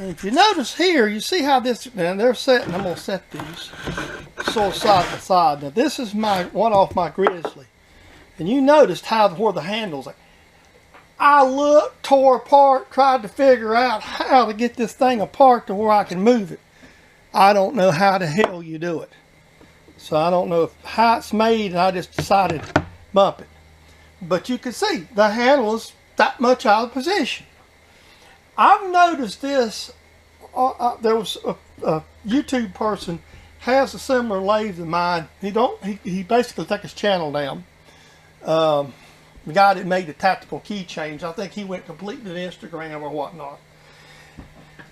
If you notice here, you see how this, and they're setting, I'm going to set these sort of side by side. Now this is my one off my Grizzly. And you noticed where the handles are. I looked, tore apart, tried to figure out how to get this thing apart to where I can move it. I don't know how the hell you do it. So I don't know how it's made, and I just decided to bump it. But you can see the handle is that much out of position. I've noticed this. There was a YouTube person has a similar lathe to mine. He basically took his channel down. The guy that made the tactical key change, I think he went completely to Instagram or whatnot.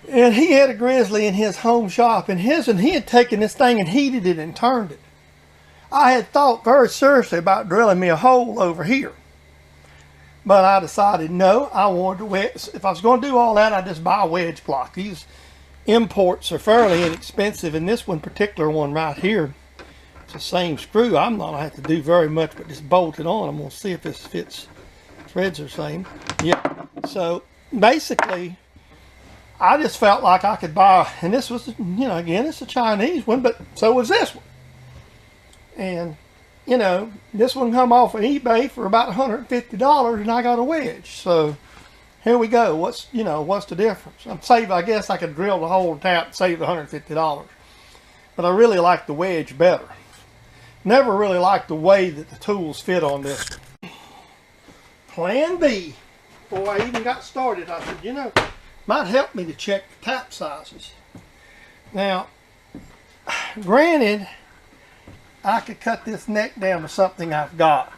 And he had a Grizzly in his home shop, and he had taken this thing and heated it and turned it. I had thought very seriously about drilling me a hole over here. But I decided, no, I wanted to wedge. If I was going to do all that, I'd just buy a wedge block. These imports are fairly inexpensive, and this particular one right here, it's the same screw. I'm not going to have to do very much but just bolt it on. I'm going to see if this fits. Threads are the same. Yeah. So basically, I just felt like I could buy, and this was, again, it's a Chinese one, but so was this one. And this one come off of eBay for about $150, and I got a wedge. So here we go. What's the difference? I guess I could drill the hole and tap and save the $150. But I really like the wedge better. Never really liked the way that the tools fit on this one. Plan B. Before I even got started, I said, might help me to check the tap sizes. Now, granted, I could cut this neck down to something I've got.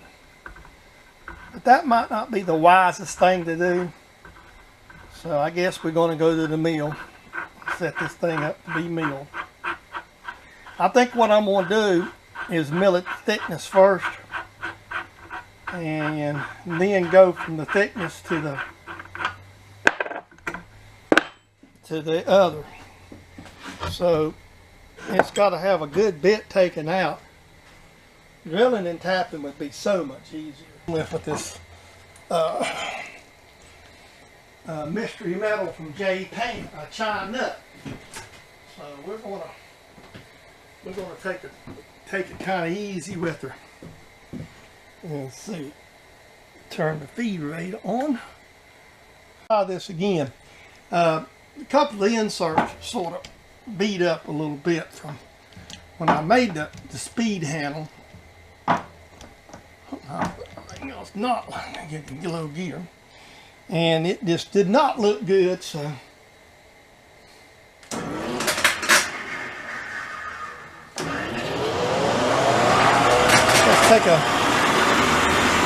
But that might not be the wisest thing to do. So I guess we're going to go to the mill. Set this thing up to be milled. I think what I'm going to do is mill it thickness first. And then go from the thickness to the other. So it's got to have a good bit taken out. Drilling and tapping would be so much easier. With this mystery metal from Japan, China. So we're gonna take it kind of easy with her. Let's see. Turn the feed rate on. Try this again. A couple of the inserts sort of beat up a little bit from when I made the speed handle. It's not getting low gear, and it just did not look good. So let's take a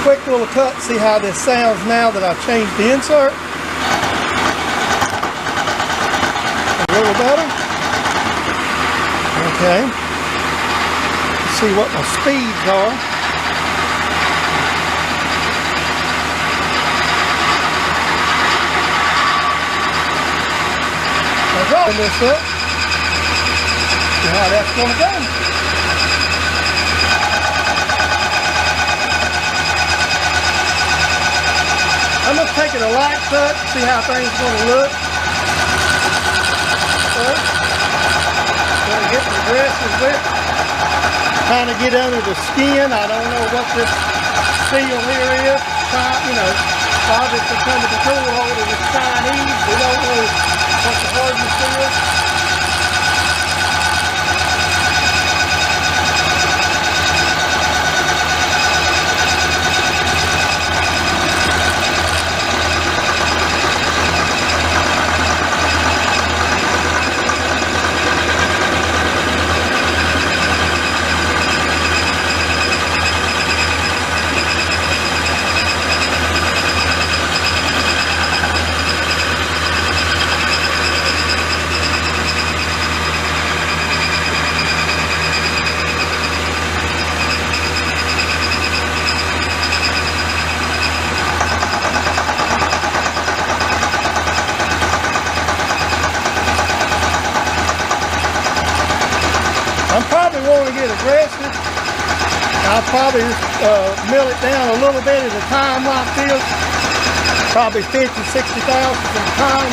quick little cut, see how this sounds now that I've changed the insert. A little better. Okay. Let's see what my speeds are. Open this up. See how that's going to go. I'm just taking a light cut to see how things are going to look. Going to get aggressive with, trying to get under the skin. I don't know what this steel here is. Obviously some of the tool holder is Chinese. We don't know what the hardness is. I'm probably want to get aggressive. I'll probably mill it down a little bit at a time like this. Probably 50, 60 thousandths at a time.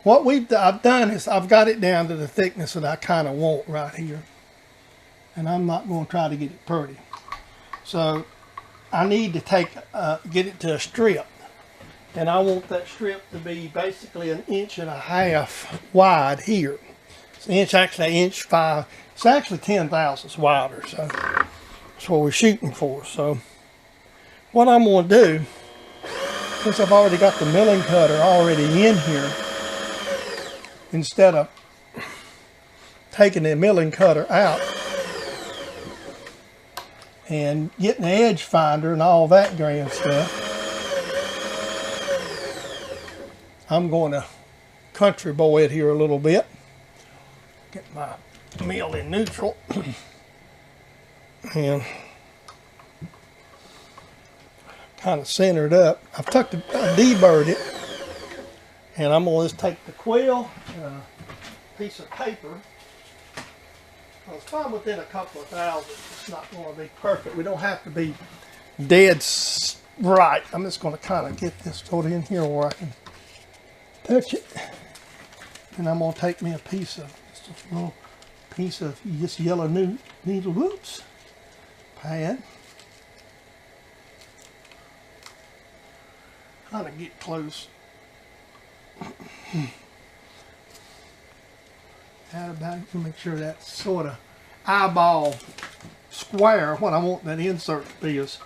what I've done is I've got it down to the thickness that I kind of want right here. And I'm not going to try to get it pretty. So I need to get it to a strip. And I want that strip to be basically 1.5 inches wide here. It's actually 1.5 inches. It's actually 10 thousandths wider. So that's what we're shooting for. So what I'm going to do, since I've already got the milling cutter already in here, instead of taking the milling cutter out and getting the edge finder and all that grand stuff, I'm going to country boy it here a little bit. Get my mill in neutral and kind of centered up. I've deburred it, and I'm going to just take the quill and a piece of paper. Well, it's probably within a couple of thousandths. It's not going to be perfect. We don't have to be dead right. I'm just going to kind of get this sort of in here where I can touch it. And I'm going to take me a piece of, just a little piece of this yellow needle, whoops, pad. Kind of get close. That about to make sure that's sort of eyeball square. What I want that insert to be is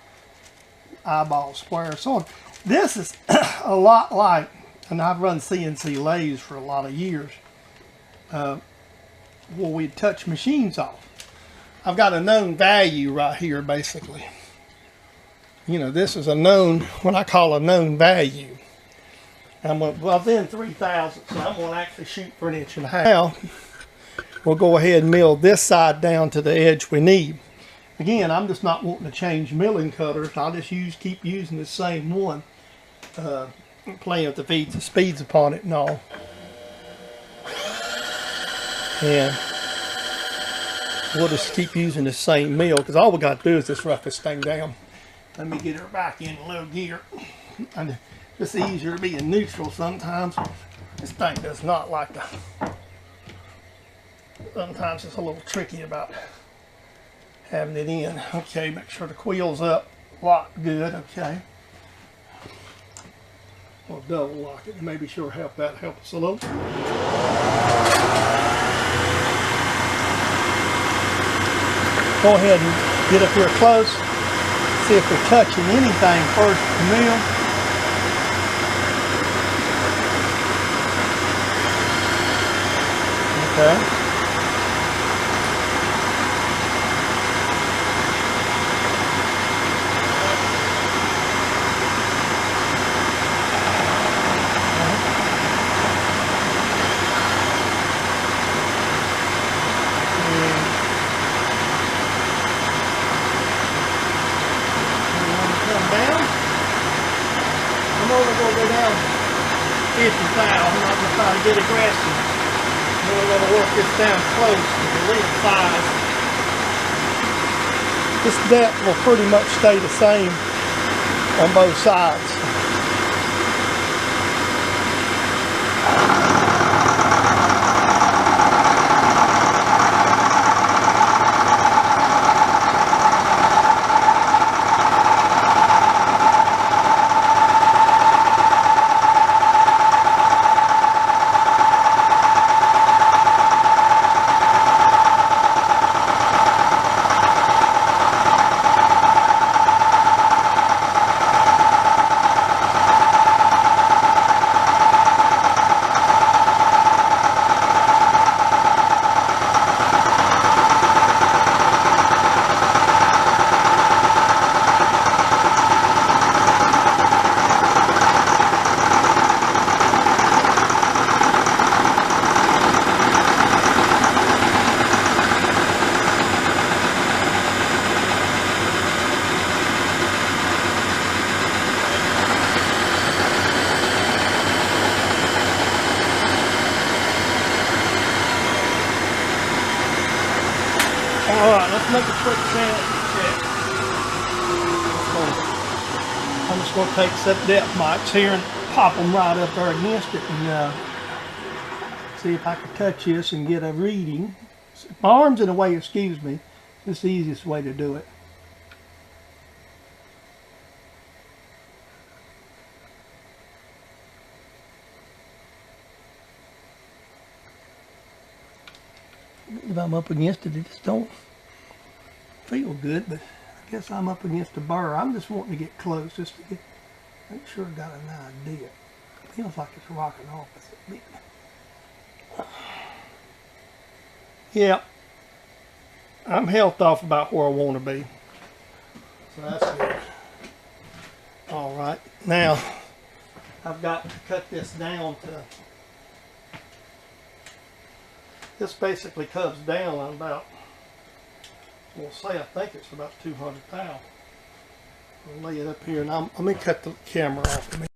eyeball square. So this is a lot like, and I've run CNC lathes for a lot of years, where we'd touch machines off. I've got a known value right here, basically. You know, this is a known, what I call a known value. I'm within 3 thousandths, so I'm going to actually shoot for 1.5 inches. Now, we'll go ahead and mill this side down to the edge we need. Again, I'm just not wanting to change milling cutters. I'll just keep using the same one, playing with the speeds upon it and all. And we'll just keep using the same mill, because all we got to do is just rough this thing down. Let me get her back in low gear. And it's easier to be in neutral sometimes. This thing does not like to. Sometimes it's a little tricky about having it in. Okay, make sure the quill's up. Lock good, okay. We'll double lock it and maybe sure help us a little. Go ahead and get up here close. See if we're touching anything first with the mill. Okay. I'm only going to go down 50,000. I'm not going to try to get aggressive. We're going to work this down close to the length size. This depth will pretty much stay the same on both sides. Alright, let's make a quick sanity check. I'm just going to take some depth mics here and pop them right up there against it and See if I can touch this and get a reading. My arm's in the way, excuse me. It's the easiest way to do it. If I'm up against it, it just don't feel good, but I guess I'm up against the burr. I'm just wanting to get close just to make sure I got an idea. It feels like it's rocking off a bit. Yeah, I'm healthed off about where I want to be. So that's good. All right, now I've got to cut this down to, this basically comes down on about, we'll say I think it's about 200 pounds. I'll lay it up here and let me cut the camera off of me.